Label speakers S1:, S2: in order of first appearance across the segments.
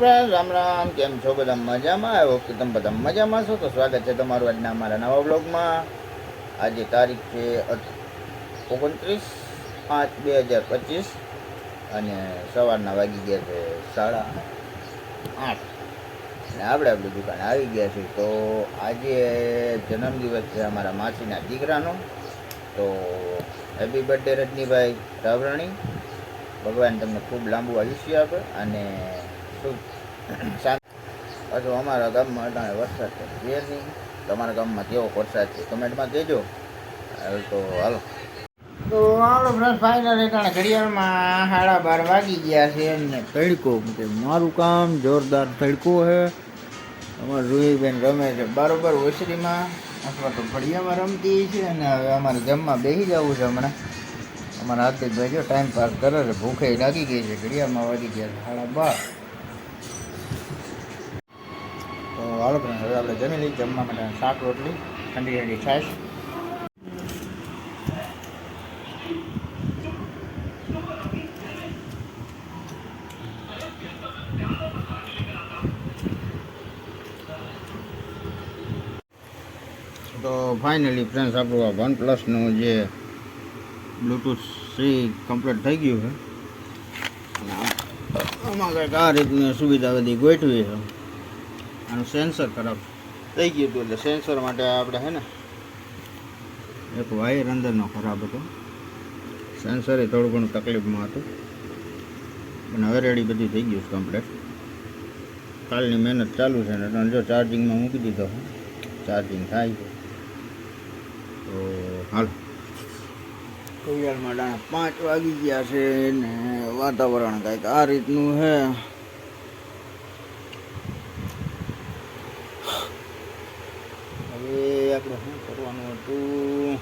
S1: Friend, Ram Ram. કેમ છો બધા? મજામાં? આવ્યો કે તમે બધા મજામાં છો? તો સ્વાગત છે તમારું આજના અમારા નવા બ્લોગમાં. આજે તારીખ છે 29/5/2025 અને સવારના વાગી ગયા છે 8:30 અને આપણી દુકાને આવી ગયા છે. તો આજે જન્મદિવસ છે અમારા માસીના દીકરાનો. તો હેપી બર્થડે રજનીભાઈ રાવરાણી. ભગવાન તમને ખૂબ લાંબુ આયુષ્ય આપે અને પાછું અમારા ગામમાં અટાણે વરસાદ છે નહીં. તમારા ગામમાં કેવો વરસાદ છે કમેન્ટમાં કહેજો. તો હાલો ફ્રેન્ડ, ફાઇનલ અટાણે ઘડિયાળમાં 12:30 વાગી ગયા છે અને તડકો કે મારું કામ જોરદાર તડકો છે. અમારે રૂહીબેન રમે છે બરાબર ઓસરીમાં અથવા તો ઘડિયાળમાં રમતી છે. અને હવે અમારે જમવા બેસી જવું છે. હમણાં અમારા હાર્દિકભાઈ જો ટાઈમ પાસ કરે છે, ભૂખે લાગી ગઈ છે. ઘડિયાળમાં વાગી ગયા છે 12:30. તો હાલો ફ્રેન્ડ, હવે આપણે જમી લઈએ. જમવા માટે શાક રોટલી, ઠંડી ઠંડી છાશ. તો ફાઇનલી ફ્રેન્ડ્સ, આપણું આ OnePlusનું જે બ્લૂટૂથ સી કમ્પ્લીટ થઈ ગયું છે. અને આમાં કંઈક આ રીતની સુવિધા બધી ગોઠવી છે. આનું સેન્સર ખરાબ થઈ ગયું હતું, એટલે સેન્સર માટે આપણે છે ને એક વાયર અંદરનો ખરાબ હતો. સેન્સરે થોડું ઘણું તકલીફમાં હતું, પણ હવે રેડી બધું થઈ ગયું છે કમ્પ્લીટ. કાલની મહેનત ચાલુ છે ને જો ચાર્જિંગમાં મૂકી દીધો, ચાર્જિંગ થાય છે. તો હાલ ઘડિયાળમાં 5 વાગી ગયા છે ને વાતાવરણ કંઈક આ રીતનું છે. હવે આપણે શું કરવાનું હતું?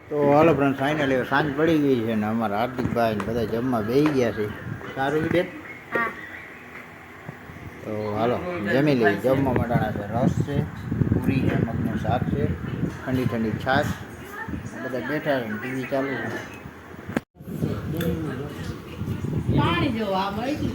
S1: તો હાલો ફ્રેન્ડ, ફાઇનલી હવે સાંજ પડી ગઈ છે ને અમારા હાર્દિકભાઈ બધા જમવા બેસી ગયા છે. સારું બેન? તો હાલો જમી લઈએ. જમવા માટાના છે રસ છે, પૂરી છે, મગનું શાક છે, ઠંડી ઠંડી છાશ. બધા બેઠા છે, ટીવી ચાલુ છે. પાણી જો આ મળી ગયું